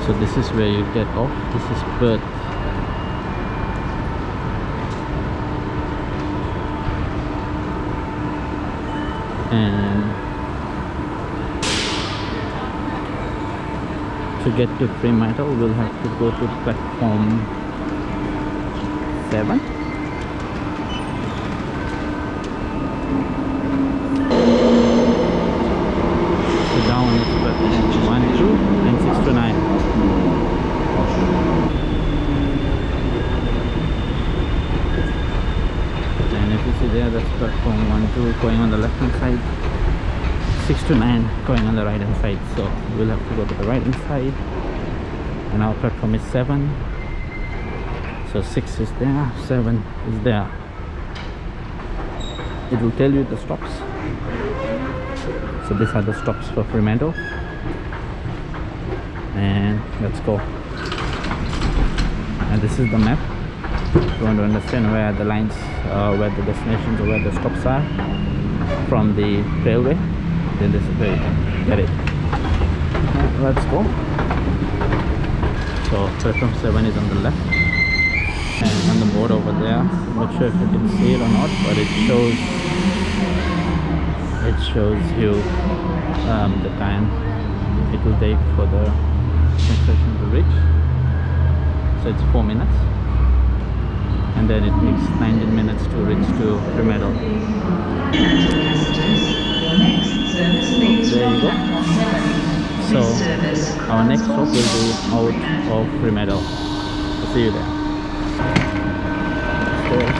So this is where you get off. This is Perth. And to get to Fremantle, we'll have to go to platform 7. So down is platform 1, 2, and 6 to 9. And if you see there, that's platform 1, 2 going on the left hand side, 6 to 9 going on the right hand side. So we'll have to go to the right hand side, and our platform is 7. So 6 is there, 7 is there. It will tell you the stops. So these are the stops for Fremantle. And let's go. And this is the map. If you want to understand where the lines, where the destinations or where the stops are from the railway, then this is where you can get it. Let's go. So platform 7 is on the left, and on the board over there, I'm not sure if you can see it or not, but it shows you the time it will take for the train station to reach. So it's 4 minutes, and then it takes 19 minutes to reach to Fremantle. There you go. So our next stop will be out of Fremantle. I'll see you there. Stairs.